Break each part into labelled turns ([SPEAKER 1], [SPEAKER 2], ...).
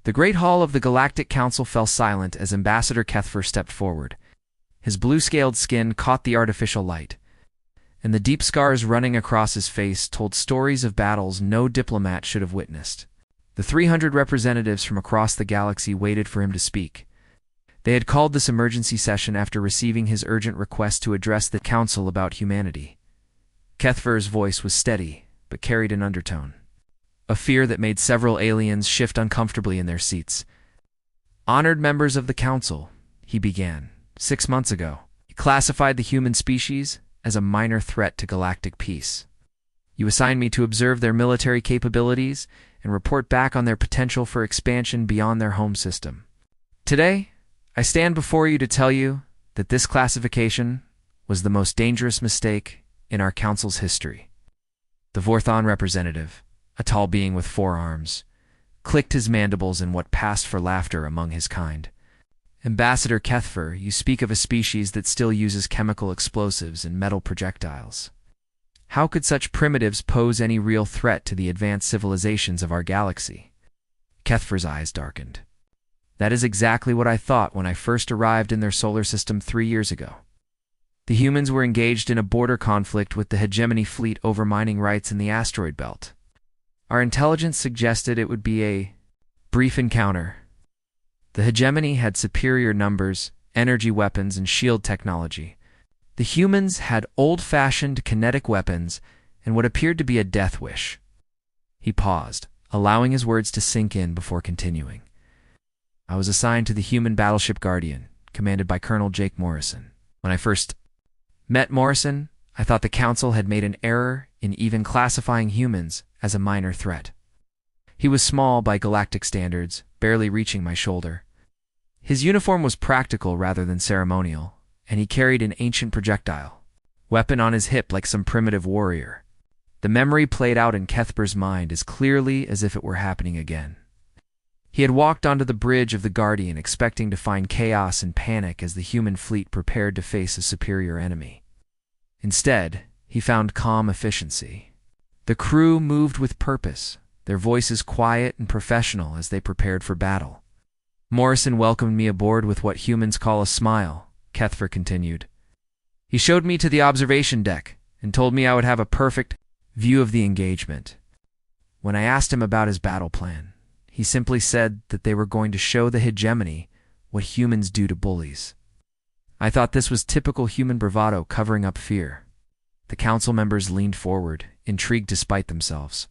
[SPEAKER 1] The great hall of the Galactic Council fell silent as Ambassador Kepler stepped forward. His blue-scaled skin caught the artificial light, and the deep scars running across his face told stories of battles no diplomat should have witnessed. The 300 representatives from across the galaxy waited for him to speak. They had called this emergency session after receiving his urgent request to address the council about humanity. Kepler's voice was steady, but carried an undertone, a fear that made several aliens shift uncomfortably in their seats. "Honored members of the council," he began, "6 months ago, you classified the human species as a minor threat to galactic peace. You assigned me to observe their military capabilities and report back on their potential for expansion beyond their home system. Today, I stand before you to tell you that this classification was the most dangerous mistake in our council's history." The Vorthon representative, a tall being with 4 arms, clicked his mandibles in what passed for laughter among his kind. "Ambassador Kepler, you speak of a species that still uses chemical explosives and metal projectiles. How could such primitives pose any real threat to the advanced civilizations of our galaxy?" Kepler's eyes darkened. "That is exactly what I thought when I first arrived in their solar system 3 years ago. The humans were engaged in a border conflict with the hegemony fleet over mining rights in the asteroid belt. Our intelligence suggested it would be a brief encounter. The hegemony had superior numbers, energy weapons, and shield technology. The humans had old-fashioned kinetic weapons and what appeared to be a death wish." He paused, allowing his words to sink in before continuing. "I was assigned to the human battleship Guardian, commanded by Colonel Jake Morrison. When I first met Morrison, I thought the Council had made an error in even classifying humans as a minor threat. He was small by galactic standards, barely reaching my shoulder. His uniform was practical rather than ceremonial, and he carried an ancient projectile weapon on his hip like some primitive warrior. The memory played out in Kepler's mind as clearly as if it were happening again. He had walked onto the bridge of the Guardian expecting to find chaos and panic as the human fleet prepared to face a superior enemy. Instead, he found calm efficiency. The crew moved with purpose, their voices quiet and professional as they prepared for battle. "Morrison welcomed me aboard with what humans call a smile," Kepler continued. "He showed me to the observation deck and told me I would have a perfect view of the engagement. When I asked him about his battle plan, he simply said that they were going to show the hegemony what humans do to bullies. I thought this was typical human bravado covering up fear." The council members leaned forward, intrigued despite themselves.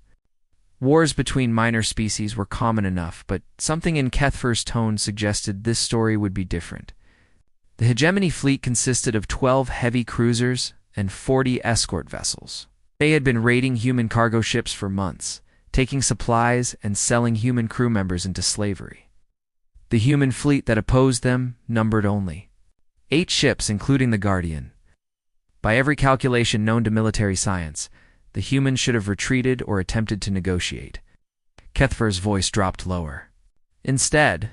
[SPEAKER 1] Wars between minor species were common enough, but something in Kepler's tone suggested this story would be different. The hegemony fleet consisted of 12 heavy cruisers and 40 escort vessels. They had been raiding human cargo ships for months, taking supplies and selling human crew members into slavery. The human fleet that opposed them numbered only 8 ships, including the Guardian. By every calculation known to military science, the humans should have retreated or attempted to negotiate. Kepler's voice dropped lower. Instead,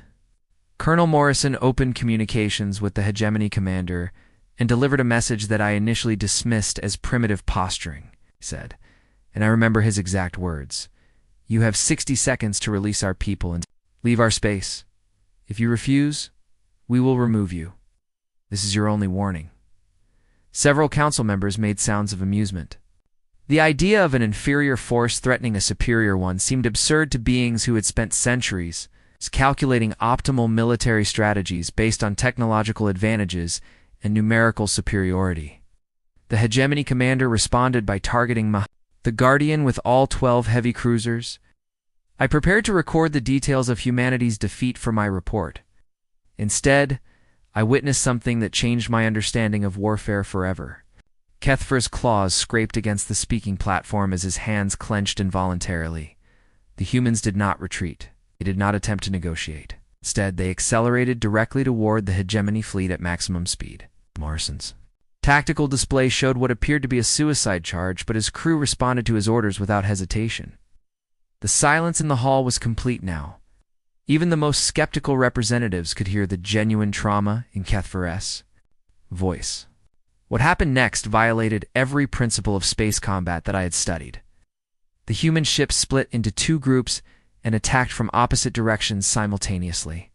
[SPEAKER 1] Colonel Morrison opened communications with the hegemony commander and delivered a message that I initially dismissed as primitive posturing, he said, and I remember his exact words. "You have 60 seconds to release our people and leave our space. If you refuse, we will remove you. This is your only warning." Several council members made sounds of amusement. The idea of an inferior force threatening a superior one seemed absurd to beings who had spent centuries calculating optimal military strategies based on technological advantages and numerical superiority. The hegemony commander responded by targeting the Guardian with all 12 heavy cruisers. I prepared to record the details of humanity's defeat for my report. Instead, I witnessed something that changed my understanding of warfare forever. Kepler's claws scraped against the speaking platform as his hands clenched involuntarily. The humans did not retreat. They did not attempt to negotiate. Instead, they accelerated directly toward the hegemony fleet at maximum speed. Morrison's tactical display showed what appeared to be a suicide charge, but his crew responded to his orders without hesitation. The silence in the hall was complete now. Even the most skeptical representatives could hear the genuine trauma in Kepler's voice. What happened next violated every principle of space combat that I had studied. The human ships split into 2 groups and attacked from opposite directions simultaneously.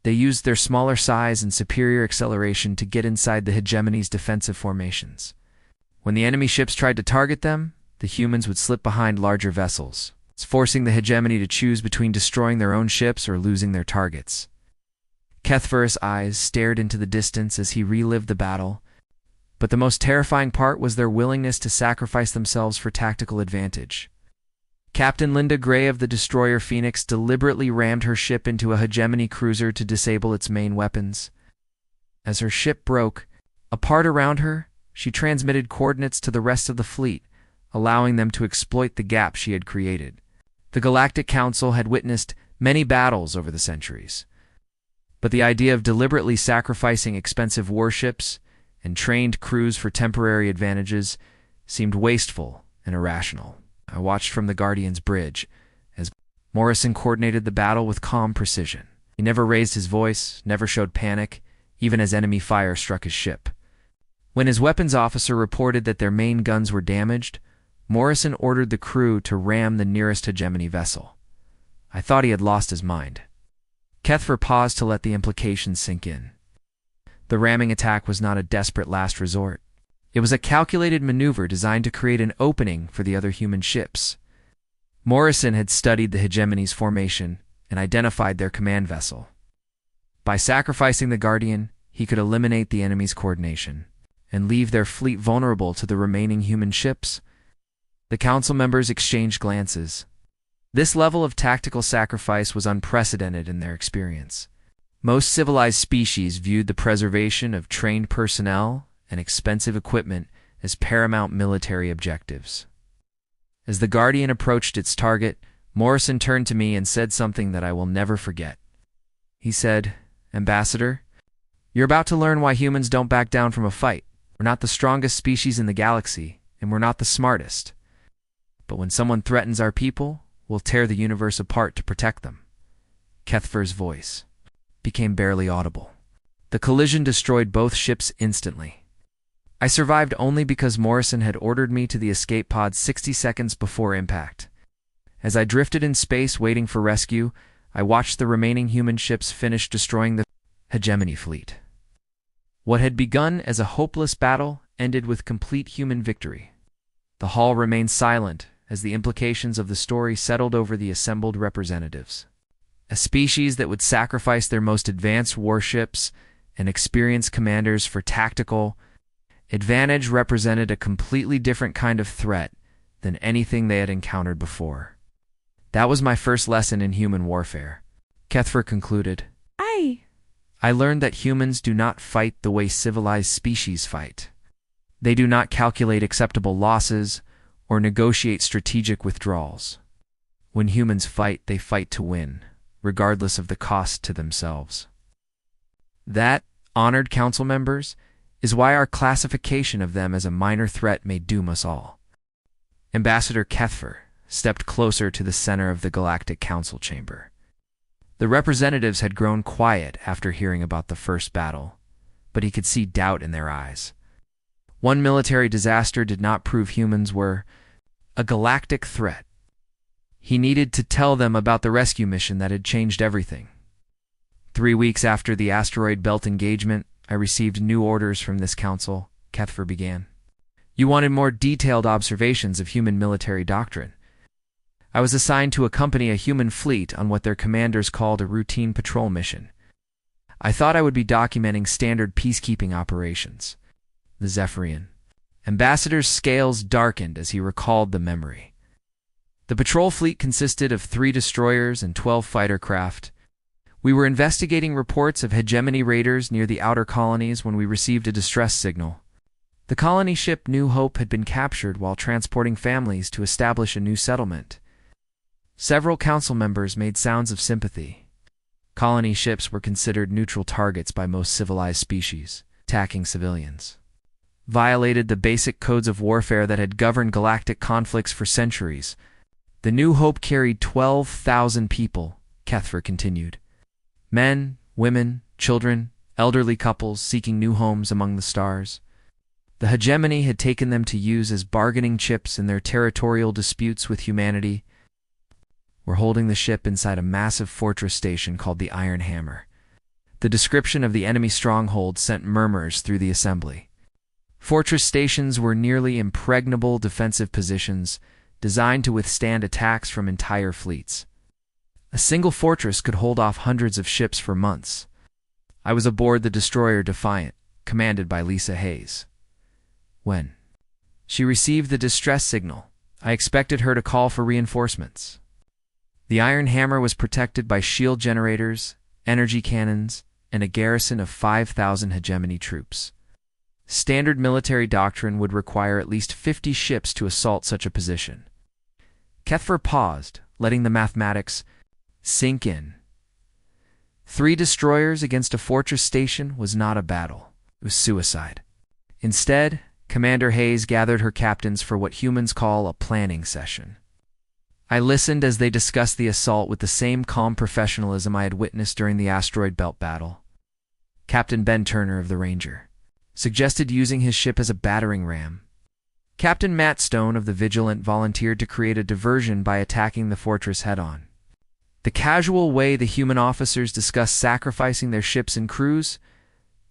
[SPEAKER 1] They used their smaller size and superior acceleration to get inside the hegemony's defensive formations. When the enemy ships tried to target them, the humans would slip behind larger vessels, forcing the hegemony to choose between destroying their own ships or losing their targets. Kepler's eyes stared into the distance as he relived the battle, but the most terrifying part was their willingness to sacrifice themselves for tactical advantage. Captain Linda Gray of the destroyer Phoenix deliberately rammed her ship into a hegemony cruiser to disable its main weapons. As her ship broke apart around her, she transmitted coordinates to the rest of the fleet, allowing them to exploit the gap she had created. The Galactic Council had witnessed many battles over the centuries, but the idea of deliberately sacrificing expensive warships and trained crews for temporary advantages seemed wasteful and irrational. I watched from the Guardian's bridge as Morrison coordinated the battle with calm precision. He never raised his voice, never showed panic, even as enemy fire struck his ship. When his weapons officer reported that their main guns were damaged, Morrison ordered the crew to ram the nearest hegemony vessel. I thought he had lost his mind. Kepler paused to let the implications sink in. The ramming attack was not a desperate last resort. It was a calculated maneuver designed to create an opening for the other human ships. Morrison had studied the hegemony's formation and identified their command vessel. By sacrificing the Guardian, he could eliminate the enemy's coordination and leave their fleet vulnerable to the remaining human ships. The council members exchanged glances. This level of tactical sacrifice was unprecedented in their experience. Most civilized species viewed the preservation of trained personnel and expensive equipment as paramount military objectives. As the Guardian approached its target, Morrison turned to me and said something that I will never forget. He said, "Ambassador, you're about to learn why humans don't back down from a fight. We're not the strongest species in the galaxy, and we're not the smartest. But when someone threatens our people, we'll tear the universe apart to protect them." Kepler's voice became barely audible. The collision destroyed both ships instantly. I survived only because Morrison had ordered me to the escape pod 60 seconds before impact. As I drifted in space waiting for rescue, I watched the remaining human ships finish destroying the hegemony fleet. What had begun as a hopeless battle ended with complete human victory. The hall remained silent as the implications of the story settled over the assembled representatives. A species that would sacrifice their most advanced warships and experienced commanders for tactical advantage represented a completely different kind of threat than anything they had encountered before. That was my first lesson in human warfare. Kepler concluded. I learned that humans do not fight the way civilized species fight. They do not calculate acceptable losses or negotiate strategic withdrawals. When humans fight, they fight to win, regardless of the cost to themselves. That, honored council members, is why our classification of them as a minor threat may doom us all. Ambassador Kepler stepped closer to the center of the Galactic Council chamber. The representatives had grown quiet after hearing about the first battle, but he could see doubt in their eyes. One military disaster did not prove humans were a galactic threat. He needed to tell them about the rescue mission that had changed everything. 3 weeks after the asteroid belt engagement, I received new orders from this council, Kepler began. You wanted more detailed observations of human military doctrine. I was assigned to accompany a human fleet on what their commanders called a routine patrol mission. I thought I would be documenting standard peacekeeping operations. The Zephyrian ambassador's scales darkened as he recalled the memory. The patrol fleet consisted of 3 destroyers and 12 fighter craft. We were investigating reports of hegemony raiders near the outer colonies when we received a distress signal. The colony ship New Hope had been captured while transporting families to establish a new settlement. Several council members made sounds of sympathy. Colony ships were considered neutral targets by most civilized species, attacking civilians. Violated the basic codes of warfare that had governed galactic conflicts for centuries. The New Hope carried 12,000 people, Kepler continued. Men, women, children, elderly couples seeking new homes among the stars. The hegemony had taken them to use as bargaining chips in their territorial disputes with humanity. were holding the ship inside a massive fortress station called the Iron Hammer. The description of the enemy stronghold sent murmurs through the assembly. Fortress stations were nearly impregnable defensive positions designed to withstand attacks from entire fleets. A single fortress could hold off hundreds of ships for months. I was aboard the destroyer Defiant, commanded by Lisa Hayes. When she received the distress signal, I expected her to call for reinforcements. The Iron Hammer was protected by shield generators, energy cannons, and a garrison of 5,000 hegemony troops. Standard military doctrine would require at least 50 ships to assault such a position. Kepler paused, letting the mathematics sink in. 3 destroyers against a fortress station was not a battle. It was suicide. Instead, Commander Hayes gathered her captains for what humans call a planning session. I listened as they discussed the assault with the same calm professionalism I had witnessed during the asteroid belt battle. Captain Ben Turner of the Ranger suggested using his ship as a battering ram. Captain Matt Stone of the Vigilant volunteered to create a diversion by attacking the fortress head-on. The casual way the human officers discussed sacrificing their ships and crews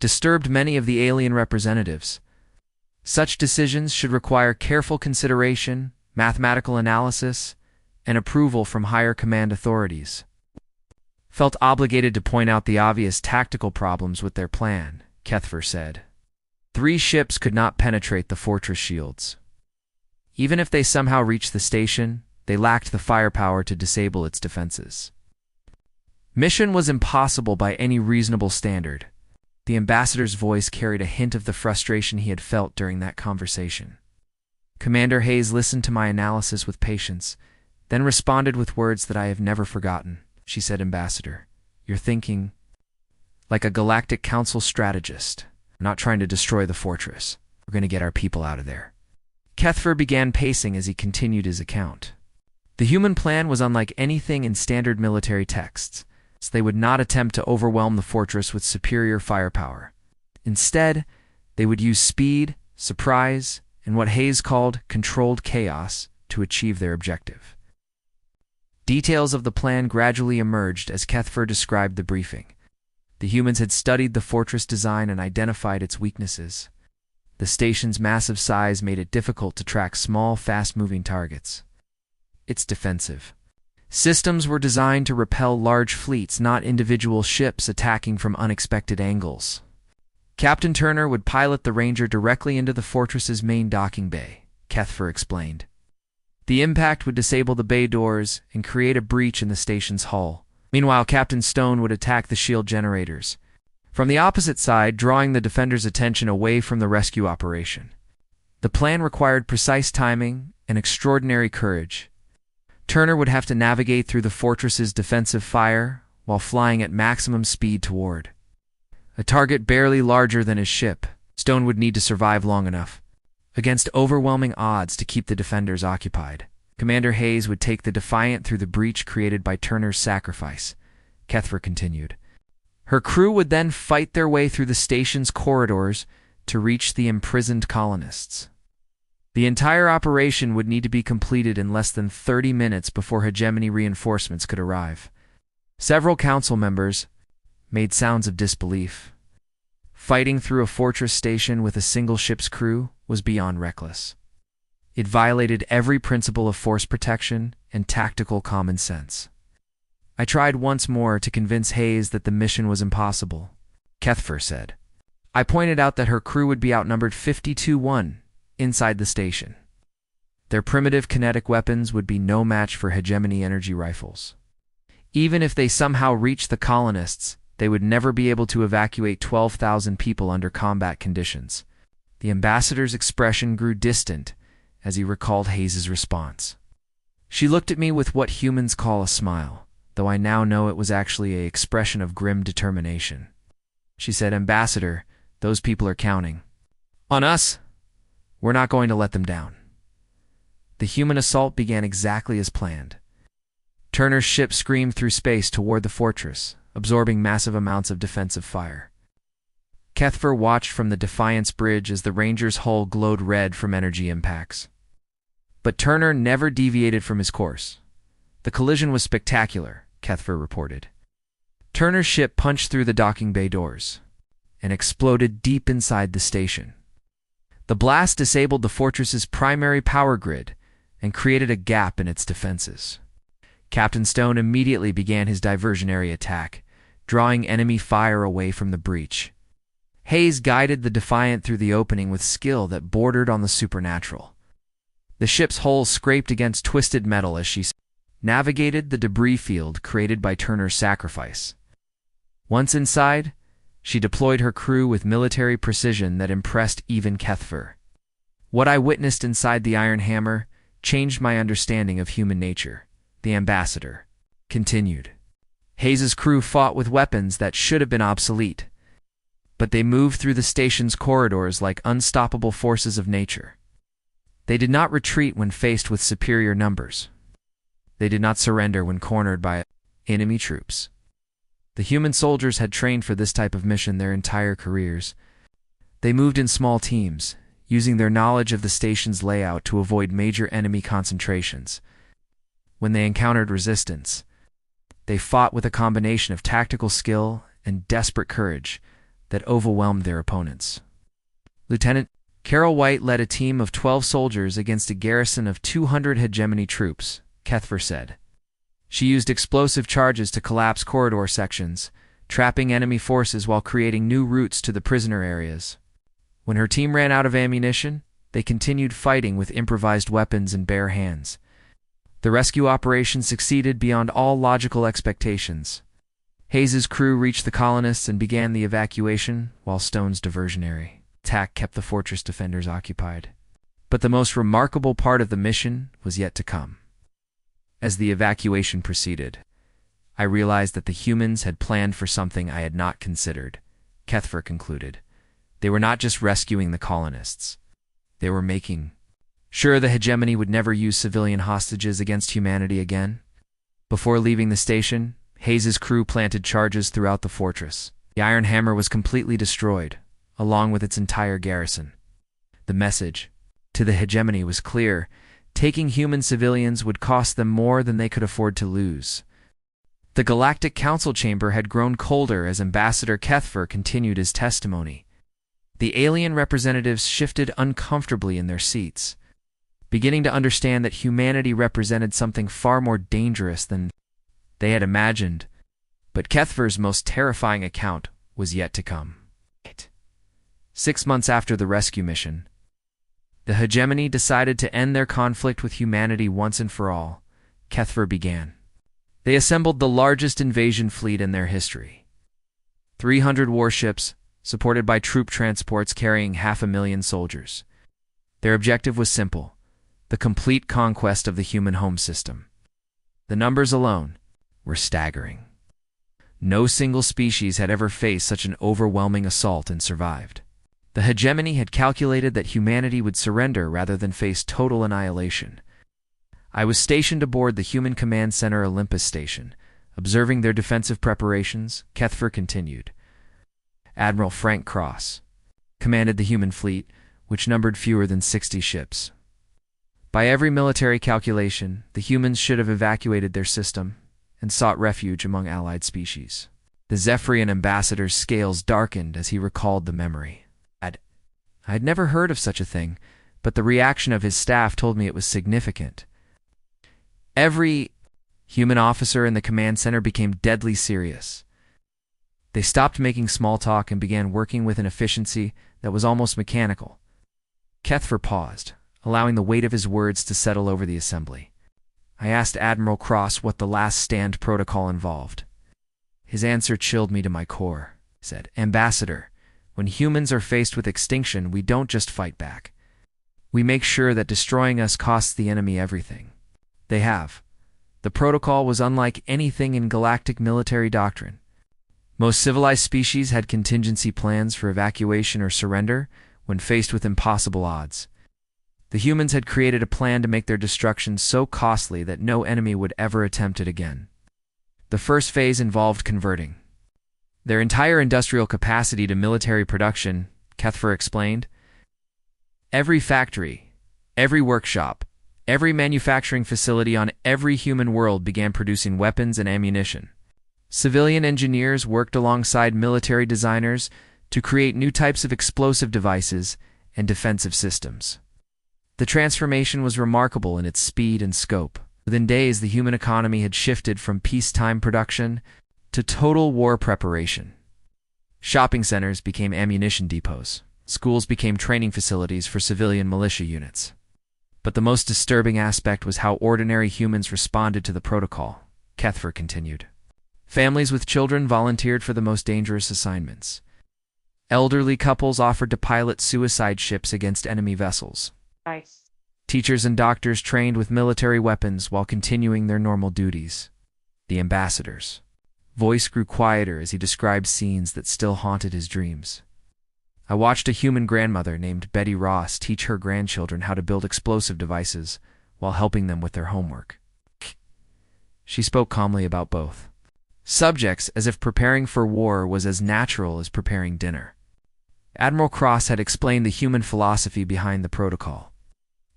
[SPEAKER 1] disturbed many of the alien representatives. Such decisions should require careful consideration, mathematical analysis, and approval from higher command authorities. Felt obligated to point out the obvious tactical problems with their plan, Kepler said. 3 ships could not penetrate the fortress shields. Even if they somehow reached the station, they lacked the firepower to disable its defenses. Mission was impossible by any reasonable standard. The ambassador's voice carried a hint of the frustration he had felt during that conversation. Commander Hayes listened to my analysis with patience, then responded with words that I have never forgotten. She said, "Ambassador, you're thinking like a Galactic Council strategist. We're not trying to destroy the fortress. We're going to get our people out of there." Kepler began pacing as he continued his account. The human plan was unlike anything in standard military texts. So they would not attempt to overwhelm the fortress with superior firepower. Instead, they would use speed, surprise, and what Hayes called controlled chaos to achieve their objective. Details of the plan gradually emerged as Kepler described the briefing. The humans had studied the fortress design and identified its weaknesses. The station's massive size made it difficult to track small, fast-moving targets. It's defensive. Systems were designed to repel large fleets, not individual ships attacking from unexpected angles. Captain Turner would pilot the Ranger directly into the fortress's main docking bay, Kepler explained. The impact would disable the bay doors and create a breach in the station's hull. Meanwhile, Captain Stone would attack the shield generators from the opposite side, drawing the defenders' attention away from the rescue operation. The plan required precise timing and extraordinary courage. Turner would have to navigate through the fortress's defensive fire while flying at maximum speed toward a target barely larger than his ship. Stone would need to survive long enough, against overwhelming odds, to keep the defenders occupied. Commander Hayes would take the Defiant through the breach created by Turner's sacrifice, Kepler continued. Her crew would then fight their way through the station's corridors to reach the imprisoned colonists. The entire operation would need to be completed in less than 30 minutes before hegemony reinforcements could arrive. Several council members made sounds of disbelief. Fighting through a fortress station with a single ship's crew was beyond reckless. It violated every principle of force protection and tactical common sense. I tried once more to convince Hayes that the mission was impossible, Kepler said. I pointed out that her crew would be outnumbered 50-1 inside the station. Their primitive kinetic weapons would be no match for hegemony energy rifles. Even if they somehow reached the colonists, they would never be able to evacuate 12,000 people under combat conditions. The ambassador's expression grew distant as he recalled Hayes's response. She looked at me with what humans call a smile, though I now know it was actually an expression of grim determination. She said, "Ambassador, those people are counting on us. We're not going to let them down." The human assault began exactly as planned. Turner's ship screamed through space toward the fortress, absorbing massive amounts of defensive fire. Kepler watched from the Defiant's bridge as the Ranger's hull glowed red from energy impacts. But Turner never deviated from his course. The collision was spectacular, Kepler reported. Turner's ship punched through the docking bay doors and exploded deep inside the station. The blast disabled the fortress's primary power grid and created a gap in its defenses. Captain Stone immediately began his diversionary attack, drawing enemy fire away from the breach. Hayes guided the Defiant through the opening with skill that bordered on the supernatural. The ship's hull scraped against twisted metal as she navigated the debris field created by Turner's sacrifice. Once inside, she deployed her crew with military precision that impressed even Kepler. What I witnessed inside the Iron Hammer changed my understanding of human nature, the ambassador continued. Hayes's crew fought with weapons that should have been obsolete, but they moved through the station's corridors like unstoppable forces of nature. They did not retreat when faced with superior numbers. They did not surrender when cornered by enemy troops. The human soldiers had trained for this type of mission their entire careers. They moved in small teams, using their knowledge of the station's layout to avoid major enemy concentrations. When they encountered resistance, they fought with a combination of tactical skill and desperate courage that overwhelmed their opponents. Lieutenant Carol White led a team of 12 soldiers against a garrison of 200 hegemony troops, Kepler said. She used explosive charges to collapse corridor sections, trapping enemy forces while creating new routes to the prisoner areas. When her team ran out of ammunition, they continued fighting with improvised weapons and bare hands. The rescue operation succeeded beyond all logical expectations. Hayes's crew reached the colonists and began the evacuation, while Stone's diversionary attack kept the fortress defenders occupied. But the most remarkable part of the mission was yet to come. As the evacuation proceeded, I realized that the humans had planned for something I had not considered, Kepler concluded. They were not just rescuing the colonists. They were making sure the hegemony would never use civilian hostages against humanity again. Before leaving the station, Hayes's crew planted charges throughout the fortress. The Iron Hammer was completely destroyed, along with its entire garrison. The message to the hegemony was clear. Taking human civilians would cost them more than they could afford to lose. The Galactic Council chamber had grown colder as Ambassador Kepler continued his testimony. The alien representatives shifted uncomfortably in their seats, beginning to understand that humanity represented something far more dangerous than they had imagined. But Kepler's most terrifying account was yet to come. 6 months after the rescue mission, the hegemony decided to end their conflict with humanity once and for all. Kepler began. They assembled the largest invasion fleet in their history. 300 warships, supported by troop transports carrying 500,000 soldiers. Their objective was simple: the complete conquest of the human home system. The numbers alone were staggering. No single species had ever faced such an overwhelming assault and survived. The hegemony had calculated that humanity would surrender rather than face total annihilation. I was stationed aboard the Human Command Center Olympus station, observing their defensive preparations. Kepler continued. Admiral Frank Cross commanded the human fleet, which numbered fewer than 60 ships. By every military calculation, the humans should have evacuated their system and sought refuge among allied species. The Zephyrian ambassador's scales darkened as he recalled the memory. I had never heard of such a thing, but the reaction of his staff told me it was significant. Every human officer in the command center became deadly serious. They stopped making small talk and began working with an efficiency that was almost mechanical. Kepler paused, allowing the weight of his words to settle over the assembly. I asked Admiral Cross what the last stand protocol involved. His answer chilled me to my core. He said, "Ambassador, when humans are faced with extinction, we don't just fight back. We make sure that destroying us costs the enemy everything they have." The protocol was unlike anything in galactic military doctrine. Most civilized species had contingency plans for evacuation or surrender when faced with impossible odds. The humans had created a plan to make their destruction so costly that no enemy would ever attempt it again. The first phase involved converting their entire industrial capacity to military production, Kepler explained. Every factory, every workshop, Every manufacturing facility on every human world began producing weapons and ammunition. Civilian engineers worked alongside military designers to create new types of explosive devices and defensive systems. The transformation was remarkable in its speed and scope. Within days, the human economy had shifted from peacetime production to total war preparation. Shopping centers became ammunition depots. Schools became training facilities for civilian militia units. But the most disturbing aspect was how ordinary humans responded to the protocol, Kepler continued. Families with children volunteered for the most dangerous assignments. Elderly couples offered to pilot suicide ships against enemy vessels.
[SPEAKER 2] Nice.
[SPEAKER 1] Teachers and doctors trained with military weapons while continuing their normal duties. The ambassador's voice grew quieter as he described scenes that still haunted his dreams. I watched a human grandmother named Betty Ross teach her grandchildren how to build explosive devices while helping them with their homework. She spoke calmly about both subjects, as if preparing for war was as natural as preparing dinner. Admiral Cross had explained the human philosophy behind the protocol.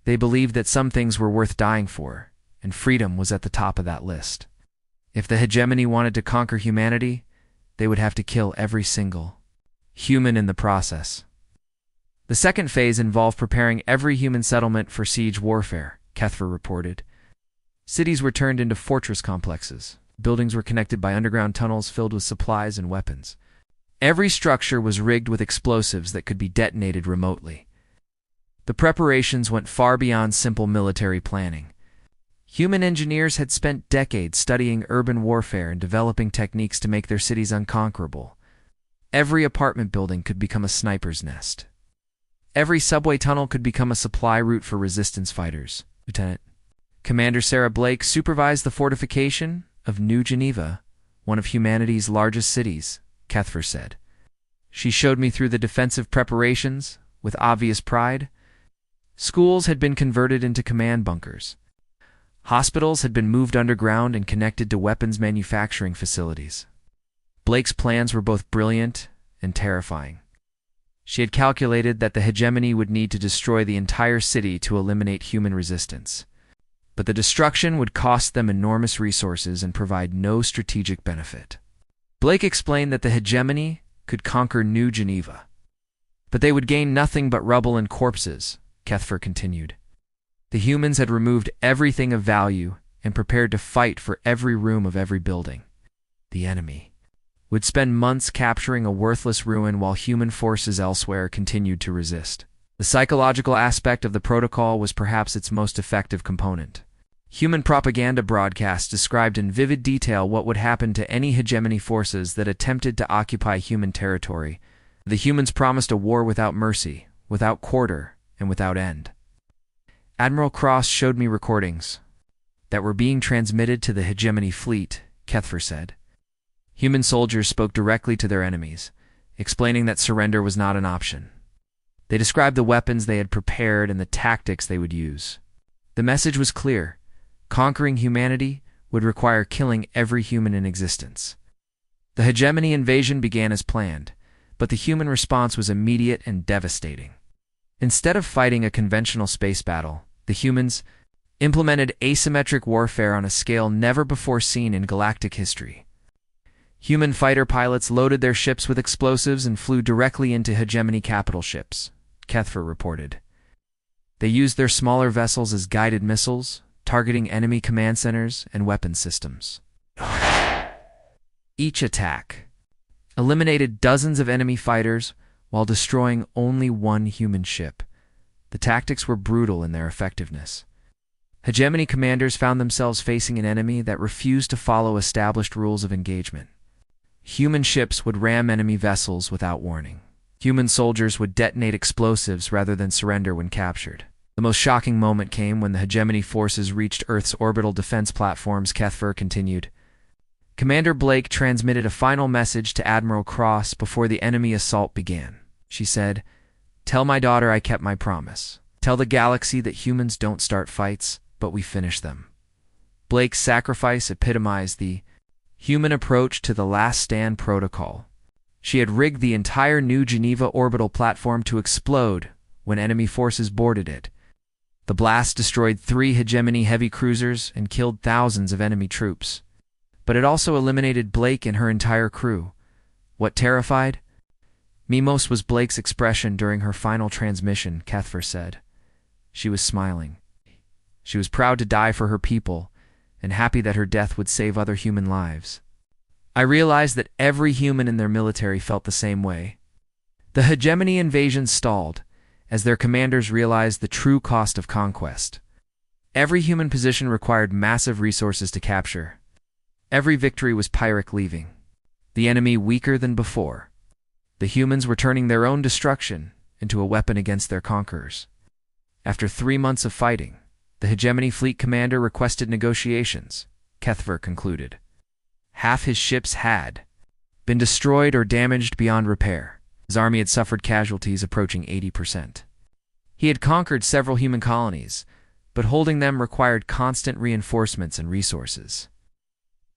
[SPEAKER 1] They believed that some things were worth dying for, and freedom was at the top of that list. If the hegemony wanted to conquer humanity, they would have to kill every single human in the process. The second phase involved preparing every human settlement for siege warfare, Kepler reported. Cities were turned into fortress complexes. Buildings were connected by underground tunnels filled with supplies and weapons. Every structure was rigged with explosives that could be detonated remotely. The preparations went far beyond simple military planning. Human engineers had spent decades studying urban warfare and developing techniques to make their cities unconquerable. Every apartment building could become a sniper's nest. Every subway tunnel could become a supply route for resistance fighters. Lieutenant Commander Sarah Blake supervised the fortification of New Geneva, one of humanity's largest cities, Kepler said. She showed me through the defensive preparations with obvious pride. Schools had been converted into command bunkers. Hospitals had been moved underground and connected to weapons manufacturing facilities. Blake's plans were both brilliant and terrifying. She had calculated that the hegemony would need to destroy the entire city to eliminate human resistance. But the destruction would cost them enormous resources and provide no strategic benefit. Blake explained that the hegemony could conquer New Geneva, but they would gain nothing but rubble and corpses, Kepler continued. The humans had removed everything of value and prepared to fight for every room of every building. The enemy would spend months capturing a worthless ruin while human forces elsewhere continued to resist. The psychological aspect of the protocol was perhaps its most effective component. Human propaganda broadcasts described in vivid detail what would happen to any hegemony forces that attempted to occupy human territory. The humans promised a war without mercy, without quarter, and without end. Admiral Cross showed me recordings that were being transmitted to the hegemony fleet, Kepler said. Human soldiers spoke directly to their enemies, explaining that surrender was not an option. They described the weapons they had prepared and the tactics they would use. The message was clear. Conquering humanity would require killing every human in existence. The hegemony invasion began as planned, but the human response was immediate and devastating. Instead of fighting a conventional space battle, the humans implemented asymmetric warfare on a scale never before seen in galactic history. Human fighter pilots loaded their ships with explosives and flew directly into hegemony capital ships, Kepler reported. They used their smaller vessels as guided missiles, targeting enemy command centers and weapon systems. Each attack eliminated dozens of enemy fighters while destroying only one human ship. The tactics were brutal in their effectiveness. Hegemony commanders found themselves facing an enemy that refused to follow established rules of engagement. Human ships would ram enemy vessels without warning. Human soldiers would detonate explosives rather than surrender when captured. The most shocking moment came when the hegemony forces reached Earth's orbital defense platforms, Kepler continued. Commander Blake transmitted a final message to Admiral Cross before the enemy assault began. She said, "Tell my daughter I kept my promise. Tell the galaxy that humans don't start fights, but we finish them." Blake's sacrifice epitomized the human approach to the last stand protocol. She had rigged the entire New Geneva orbital platform to explode when enemy forces boarded it. The blast destroyed 3 hegemony heavy cruisers and killed thousands of enemy troops. But it also eliminated Blake and her entire crew. What terrified? Mimos was Blake's expression during her final transmission, Kepler said. She was smiling. She was proud to die for her people, and happy that her death would save other human lives. I realized that every human in their military felt the same way. The hegemony invasion stalled, as their commanders realized the true cost of conquest. Every human position required massive resources to capture. Every victory was Pyrrhic leaving, the enemy weaker than before. The humans were turning their own destruction into a weapon against their conquerors. After 3 months of fighting, the hegemony fleet commander requested negotiations, Kepler concluded. Half his ships had been destroyed or damaged beyond repair. His army had suffered casualties approaching 80%. He had conquered several human colonies, but holding them required constant reinforcements and resources.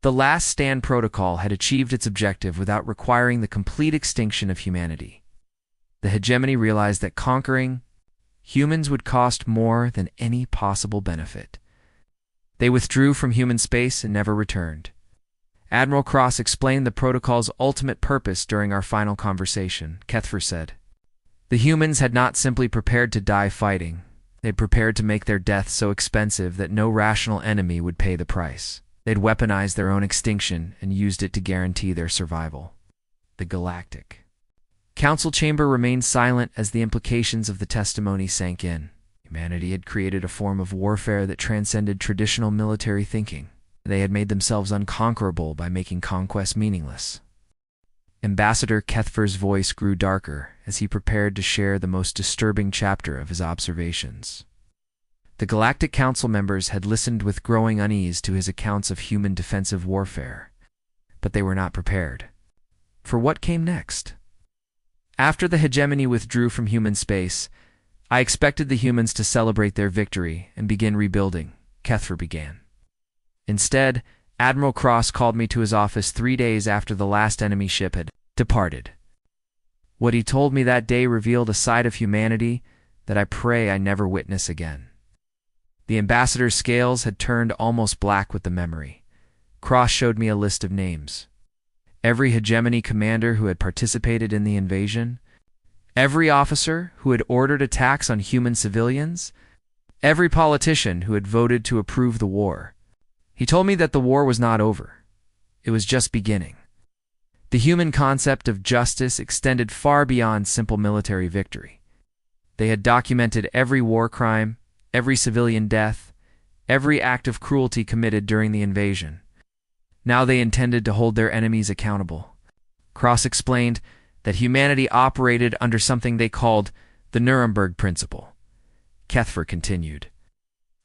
[SPEAKER 1] The Last Stand Protocol had achieved its objective without requiring the complete extinction of humanity. The hegemony realized that conquering humans would cost more than any possible benefit. They withdrew from human space and never returned. Admiral Cross explained the protocol's ultimate purpose during our final conversation, Kepler said. The humans had not simply prepared to die fighting. They'd prepared to make their death so expensive that no rational enemy would pay the price. They'd weaponized their own extinction and used it to guarantee their survival. The Galactic Council chamber remained silent as the implications of the testimony sank in. Humanity had created a form of warfare that transcended traditional military thinking. They had made themselves unconquerable by making conquest meaningless. Ambassador Kepler's voice grew darker as he prepared to share the most disturbing chapter of his observations. The Galactic Council members had listened with growing unease to his accounts of human defensive warfare, but they were not prepared for what came next. After the hegemony withdrew from human space, I expected the humans to celebrate their victory and begin rebuilding, Kepler began. Instead, Admiral Cross called me to his office 3 days after the last enemy ship had departed. What he told me that day revealed a side of humanity that I pray I never witness again. The ambassador's scales had turned almost black with the memory. Cross showed me a list of names. Every hegemony commander who had participated in the invasion, every officer who had ordered attacks on human civilians, every politician who had voted to approve the war. He told me that the war was not over. It was just beginning. The human concept of justice extended far beyond simple military victory. They had documented every war crime, every civilian death, every act of cruelty committed during the invasion. Now they intended to hold their enemies accountable. Cross explained that humanity operated under something they called the Nuremberg Principle. Kepler continued.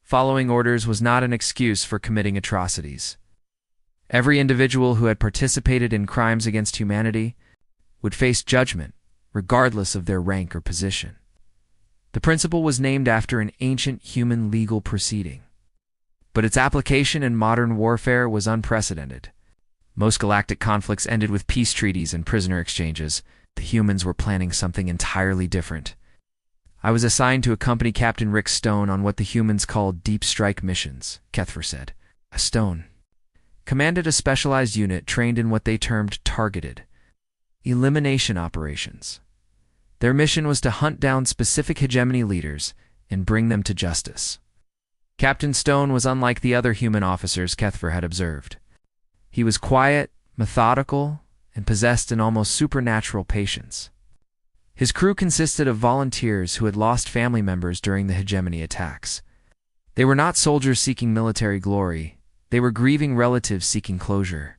[SPEAKER 1] Following orders was not an excuse for committing atrocities. Every individual who had participated in crimes against humanity would face judgment, regardless of their rank or position. The principle was named after an ancient human legal proceeding, but its application in modern warfare was unprecedented. Most galactic conflicts ended with peace treaties and prisoner exchanges. The humans were planning something entirely different. I was assigned to accompany Captain Rick Stone on what the humans called deep strike missions, Kepler said. Stone commanded a specialized unit trained in what they termed targeted elimination operations. Their mission was to hunt down specific hegemony leaders and bring them to justice. Captain Stone was unlike the other human officers Kepler had observed. He was quiet, methodical, and possessed an almost supernatural patience. His crew consisted of volunteers who had lost family members during the hegemony attacks. They were not soldiers seeking military glory. They were grieving relatives seeking closure.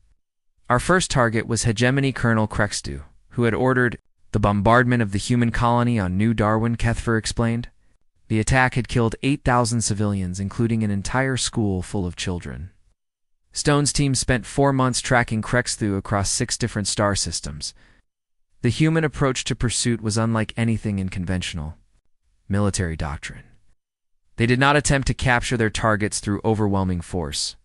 [SPEAKER 1] Our first target was hegemony Colonel Krextu, who had ordered the bombardment of the human colony on New Darwin, Kepler explained. The attack had killed 8,000 civilians, including an entire school full of children. Stone's team spent 4 months tracking Krextu across 6 different star systems. The human approach to pursuit was unlike anything in conventional military doctrine. They did not attempt to capture their targets through overwhelming force.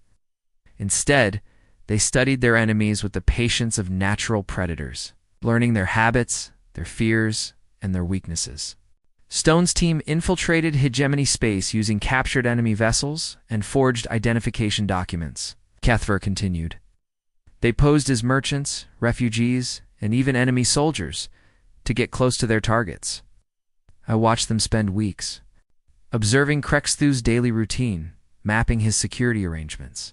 [SPEAKER 1] Instead, they studied their enemies with the patience of natural predators, learning their habits, their fears, and their weaknesses. Stone's team infiltrated hegemony space using captured enemy vessels and forged identification documents, Kepler continued. They posed as merchants, refugees, and even enemy soldiers to get close to their targets. I watched them spend weeks observing Krexthu's daily routine, mapping his security arrangements,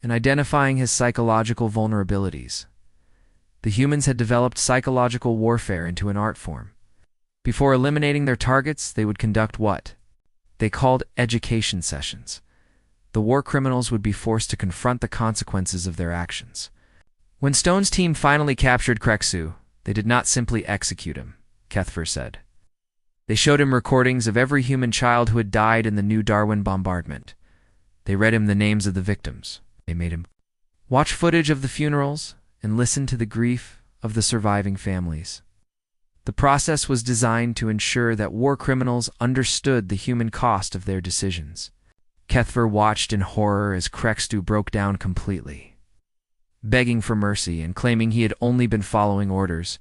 [SPEAKER 1] and identifying his psychological vulnerabilities. The humans had developed psychological warfare into an art form. Before eliminating their targets, they would conduct what they called education sessions. The war criminals would be forced to confront the consequences of their actions. When Stone's team finally captured Krexthu, they did not simply execute him, Kepler said. They showed him recordings of every human child who had died in the New Darwin bombardment. They read him the names of the victims. They made him watch footage of the funerals and listen to the grief of the surviving families. The process was designed to ensure that war criminals understood the human cost of their decisions. Kepler watched in horror as Krexthu broke down completely, begging for mercy and claiming he had only been following orders.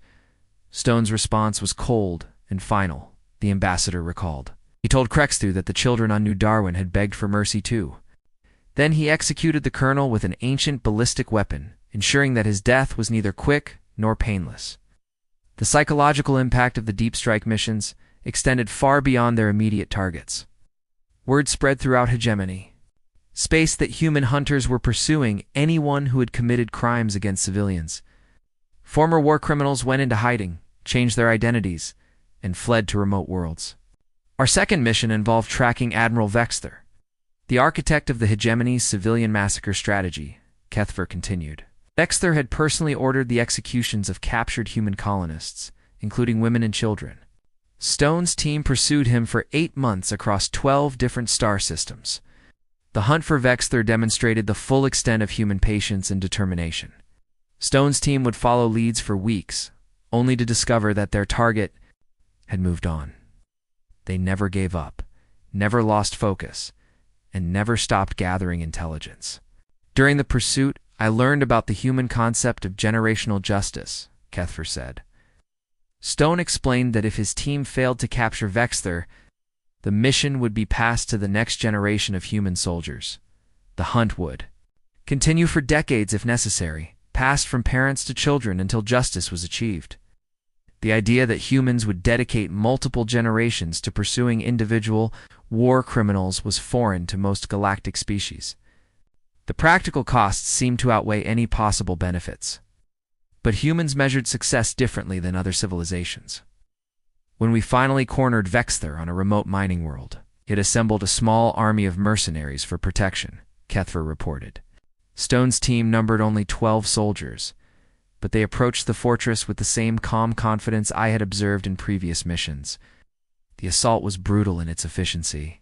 [SPEAKER 1] Stone's response was cold and final, the ambassador recalled. He told Krexthu that the children on New Darwin had begged for mercy too. Then he executed the colonel with an ancient ballistic weapon, ensuring that his death was neither quick nor painless. The psychological impact of the deep strike missions extended far beyond their immediate targets. Word spread throughout hegemony space that human hunters were pursuing anyone who had committed crimes against civilians. Former war criminals went into hiding, changed their identities, and fled to remote worlds. Our second mission involved tracking Admiral Vexter, the architect of the hegemony's civilian massacre strategy, Kepler continued. Vexter had personally ordered the executions of captured human colonists, including women and children. Stone's team pursued him for 8 months across 12 different star systems. The hunt for Vexter demonstrated the full extent of human patience and determination. Stone's team would follow leads for weeks, only to discover that their target had moved on. They never gave up, never lost focus, and never stopped gathering intelligence. During the pursuit, I learned about the human concept of generational justice, Kepler said. Stone explained that if his team failed to capture Vexter, the mission would be passed to the next generation of human soldiers. The hunt would continue for decades if necessary, passed from parents to children until justice was achieved. The idea that humans would dedicate multiple generations to pursuing individual war criminals was foreign to most galactic species. The practical costs seemed to outweigh any possible benefits. But humans measured success differently than other civilizations. When we finally cornered Vexter on a remote mining world, it assembled a small army of mercenaries for protection, Kepler reported. Stone's team numbered only 12 soldiers, but they approached the fortress with the same calm confidence I had observed in previous missions. The assault was brutal in its efficiency.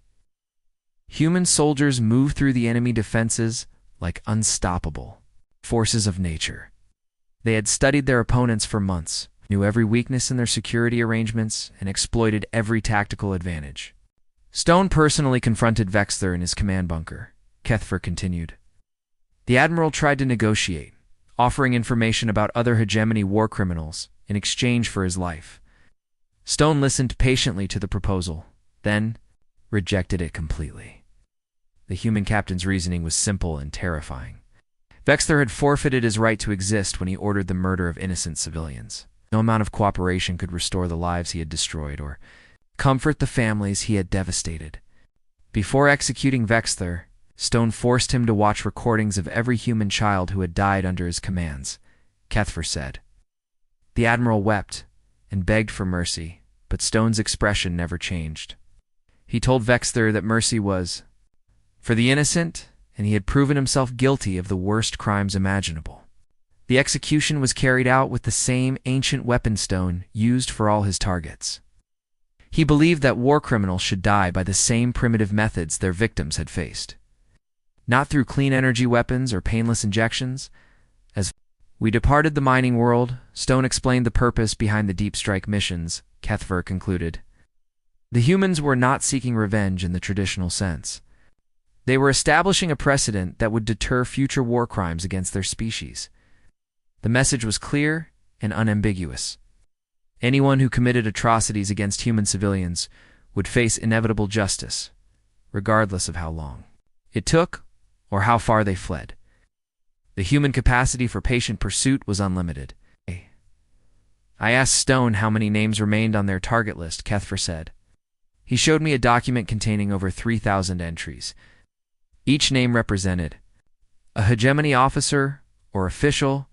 [SPEAKER 1] Human soldiers moved through the enemy defenses like unstoppable forces of nature. They had studied their opponents for months, knew every weakness in their security arrangements, and exploited every tactical advantage. Stone personally confronted Vexter in his command bunker, Kepler continued. The admiral tried to negotiate, offering information about other hegemony war criminals in exchange for his life. Stone listened patiently to the proposal, then rejected it completely. The human captain's reasoning was simple and terrifying. Vexter had forfeited his right to exist when he ordered the murder of innocent civilians. No amount of cooperation could restore the lives he had destroyed or comfort the families he had devastated. Before executing Vexter, Stone forced him to watch recordings of every human child who had died under his commands, Kepler said. The admiral wept and begged for mercy, but Stone's expression never changed. He told Vexter that mercy was for the innocent, and he had proven himself guilty of the worst crimes imaginable. The execution was carried out with the same ancient weapon stone used for all his targets. He believed that war criminals should die by the same primitive methods their victims had faced. Not through clean energy weapons or painless injections. As we departed the mining world, Stone explained the purpose behind the deep strike missions, Kepler concluded. The humans were not seeking revenge in the traditional sense. They were establishing a precedent that would deter future war crimes against their species. The message was clear and unambiguous. Anyone who committed atrocities against human civilians would face inevitable justice, regardless of how long it took or how far they fled. The human capacity for patient pursuit was unlimited. I asked Stone how many names remained on their target list, Kepler said. He showed me a document containing over 3,000 entries. Each name represented a hegemony officer or official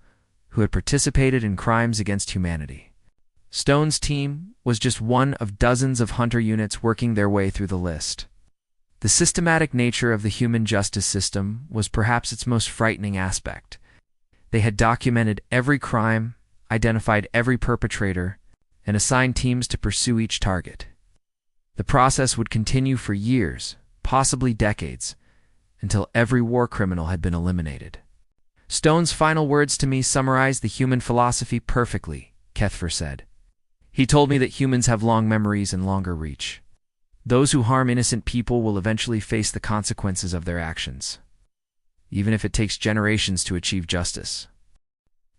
[SPEAKER 1] who had participated in crimes against humanity. Stone's team was just one of dozens of hunter units working their way through the list. The systematic nature of the human justice system was perhaps its most frightening aspect. They had documented every crime, identified every perpetrator, and assigned teams to pursue each target. The process would continue for years, possibly decades, until every war criminal had been eliminated. Stone's final words to me summarized the human philosophy perfectly, Kepler said. He told me that humans have long memories and longer reach. Those who harm innocent people will eventually face the consequences of their actions, even if it takes generations to achieve justice.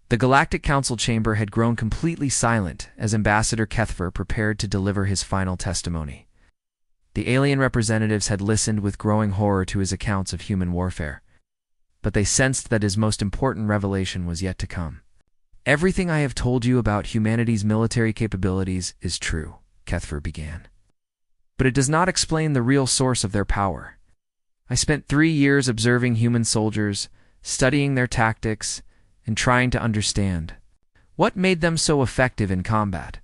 [SPEAKER 1] The Galactic Council chamber had grown completely silent as Ambassador Kepler prepared to deliver his final testimony. The alien representatives had listened with growing horror to his accounts of human warfare, but they sensed that his most important revelation was yet to come. Everything I have told you about humanity's military capabilities is true, Kepler began. But it does not explain the real source of their power. I spent 3 years observing human soldiers, studying their tactics, and trying to understand what made them so effective in combat.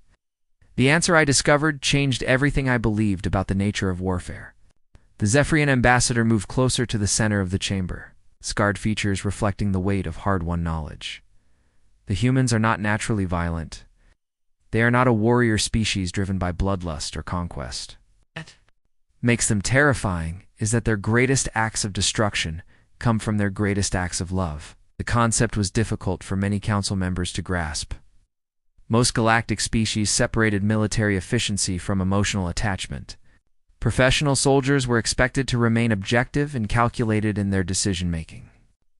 [SPEAKER 1] The answer I discovered changed everything I believed about the nature of warfare. The Zephyrian ambassador moved closer to the center of the chamber, scarred features reflecting the weight of hard-won knowledge. The humans are not naturally violent. They are not a warrior species driven by bloodlust or conquest. What makes them terrifying is that their greatest acts of destruction come from their greatest acts of love. The concept was difficult for many council members to grasp. Most galactic species separated military efficiency from emotional attachment. Professional soldiers were expected to remain objective and calculated in their decision-making.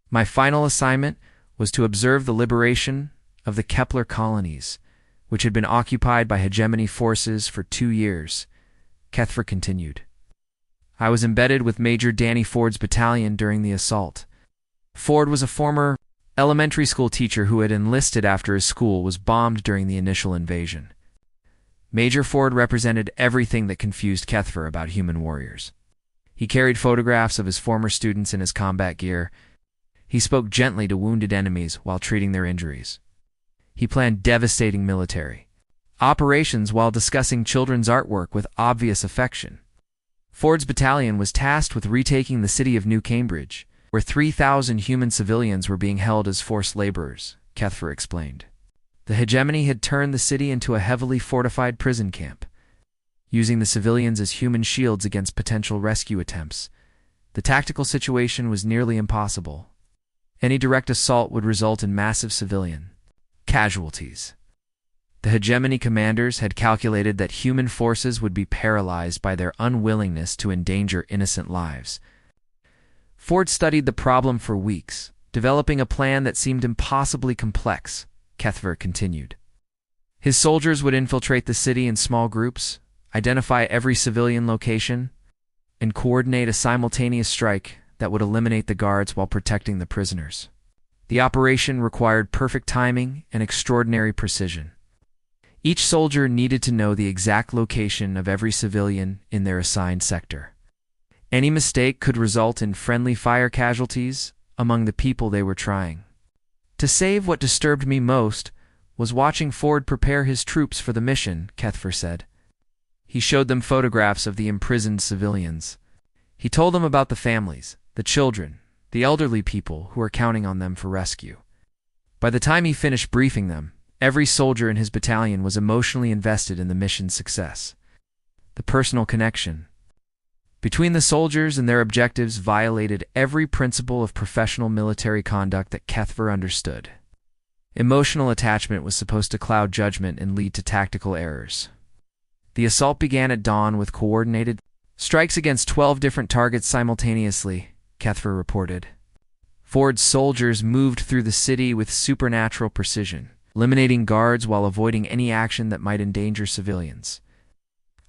[SPEAKER 1] My final assignment was to observe the liberation of the Kepler colonies, which had been occupied by hegemony forces for 2 years. Kepler continued. I was embedded with Major Danny Ford's battalion during the assault. Ford was a former elementary school teacher who had enlisted after his school was bombed during the initial invasion. Major Ford represented everything that confused Kepler about human warriors. He carried photographs of his former students in his combat gear. He spoke gently to wounded enemies while treating their injuries. He planned devastating military operations while discussing children's artwork with obvious affection. Ford's battalion was tasked with retaking the city of New Cambridge, where 3,000 human civilians were being held as forced laborers, Kepler explained. The hegemony had turned the city into a heavily fortified prison camp, using the civilians as human shields against potential rescue attempts. The tactical situation was nearly impossible. Any direct assault would result in massive civilian casualties. The hegemony commanders had calculated that human forces would be paralyzed by their unwillingness to endanger innocent lives. Ford studied the problem for weeks, developing a plan that seemed impossibly complex, Kepler continued. His soldiers would infiltrate the city in small groups, identify every civilian location, and coordinate a simultaneous strike that would eliminate the guards while protecting the prisoners. The operation required perfect timing and extraordinary precision. Each soldier needed to know the exact location of every civilian in their assigned sector. Any mistake could result in friendly fire casualties among the people they were trying to save. What disturbed me most was watching Ford prepare his troops for the mission, Kepler said. He showed them photographs of the imprisoned civilians. He told them about the families, the children, the elderly people who were counting on them for rescue. By the time he finished briefing them, every soldier in his battalion was emotionally invested in the mission's success. The personal connection between the soldiers and their objectives violated every principle of professional military conduct that Kepler understood. Emotional attachment was supposed to cloud judgment and lead to tactical errors. The assault began at dawn with coordinated strikes against 12 different targets simultaneously, Kepler reported. Ford's soldiers moved through the city with supernatural precision, eliminating guards while avoiding any action that might endanger civilians.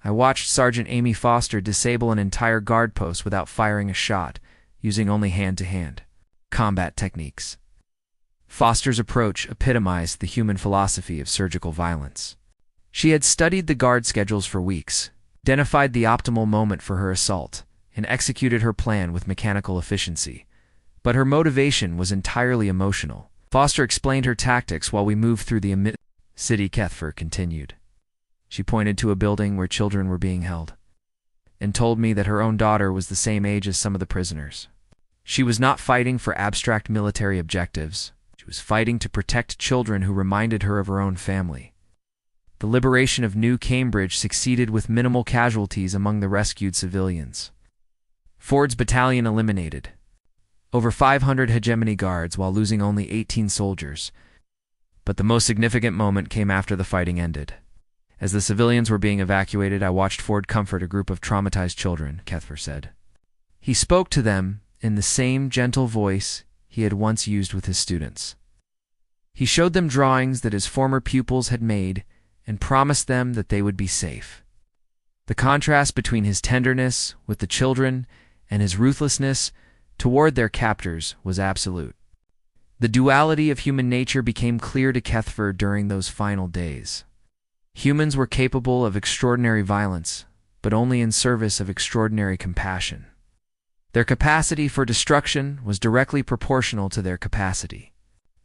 [SPEAKER 1] I watched Sergeant Amy Foster disable an entire guard post without firing a shot, using only hand-to-hand combat techniques. Foster's approach epitomized the human philosophy of surgical violence. She had studied the guard schedules for weeks, identified the optimal moment for her assault, and executed her plan with mechanical efficiency. But her motivation was entirely emotional. Foster explained her tactics while we moved through the city. Kepler continued. She pointed to a building where children were being held, and told me that her own daughter was the same age as some of the prisoners. She was not fighting for abstract military objectives. She was fighting to protect children who reminded her of her own family. The liberation of New Cambridge succeeded with minimal casualties among the rescued civilians. Ford's battalion eliminated over 500 hegemony guards while losing only 18 soldiers. But the most significant moment came after the fighting ended. As the civilians were being evacuated, I watched Ford comfort a group of traumatized children, Kepler said. He spoke to them in the same gentle voice he had once used with his students. He showed them drawings that his former pupils had made and promised them that they would be safe. The contrast between his tenderness with the children and his ruthlessness toward their captors was absolute. The duality of human nature became clear to Kepler during those final days. Humans were capable of extraordinary violence, but only in service of extraordinary compassion. Their capacity for destruction was directly proportional to their capacity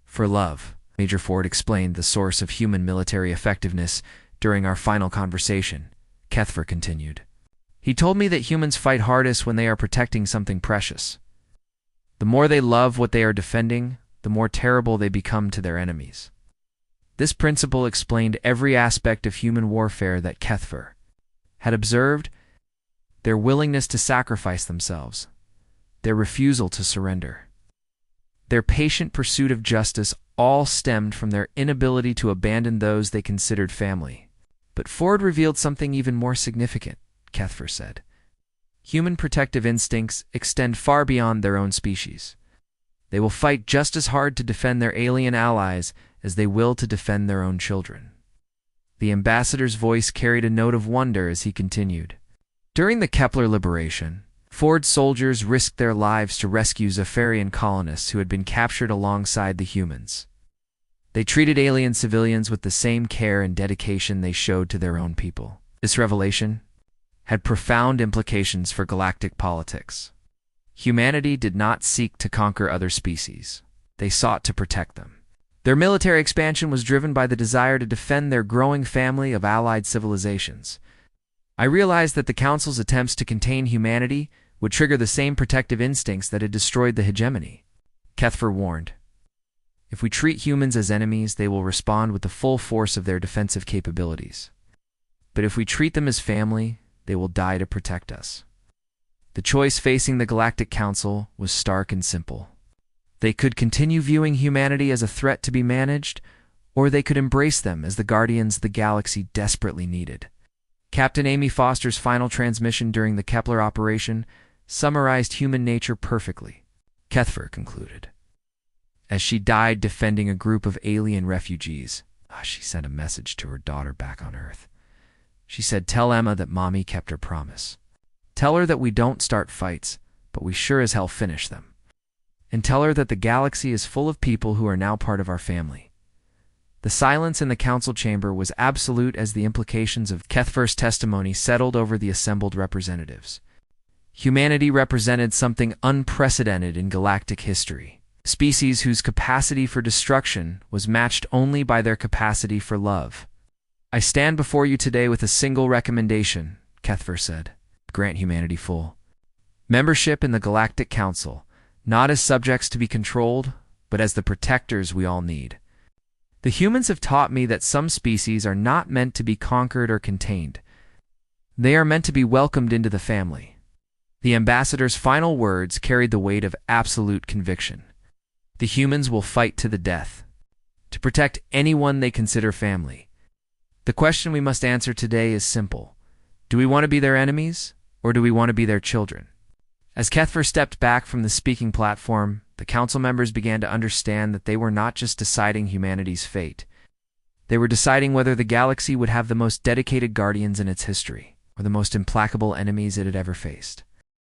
[SPEAKER 1] for love. Major Ford explained the source of human military effectiveness during our final conversation. Kepler continued. He told me that humans fight hardest when they are protecting something precious. The more they love what they are defending, the more terrible they become to their enemies. This principle explained every aspect of human warfare that Kepler had observed: their willingness to sacrifice themselves, their refusal to surrender, their patient pursuit of justice, all stemmed from their inability to abandon those they considered family. But Ford revealed something even more significant, Kepler said. Human protective instincts extend far beyond their own species. They will fight just as hard to defend their alien allies as they will to defend their own children. The ambassador's voice carried a note of wonder as he continued. During the Kepler liberation, Ford's soldiers risked their lives to rescue Zephyrian colonists who had been captured alongside the humans. They treated alien civilians with the same care and dedication they showed to their own people. This revelation had profound implications for galactic politics. Humanity did not seek to conquer other species. They sought to protect them. Their military expansion was driven by the desire to defend their growing family of allied civilizations. I realized that the Council's attempts to contain humanity would trigger the same protective instincts that had destroyed the hegemony. Kepler warned, if we treat humans as enemies, they will respond with the full force of their defensive capabilities. But if we treat them as family, they will die to protect us. The choice facing the Galactic Council was stark and simple. They could continue viewing humanity as a threat to be managed, or they could embrace them as the guardians the galaxy desperately needed. Captain Amy Foster's final transmission during the Kepler operation summarized human nature perfectly, Kepler concluded. As she died defending a group of alien refugees, she sent a message to her daughter back on Earth. She said, "Tell Emma that Mommy kept her promise. Tell her that we don't start fights, but we sure as hell finish them. And tell her that the galaxy is full of people who are now part of our family." The silence in the council chamber was absolute as the implications of Kepler's testimony settled over the assembled representatives. Humanity represented something unprecedented in galactic history. Species whose capacity for destruction was matched only by their capacity for love. "I stand before you today with a single recommendation," Kepler said. "Grant humanity full membership in the Galactic Council, not as subjects to be controlled, but as the protectors we all need. The humans have taught me that some species are not meant to be conquered or contained. They are meant to be welcomed into the family." The ambassador's final words carried the weight of absolute conviction. The humans will fight to the death to protect anyone they consider family. The question we must answer today is simple. Do we want to be their enemies, or do we want to be their children? As Kepler stepped back from the speaking platform, the council members began to understand that they were not just deciding humanity's fate. They were deciding whether the galaxy would have the most dedicated guardians in its history, or the most implacable enemies it had ever faced.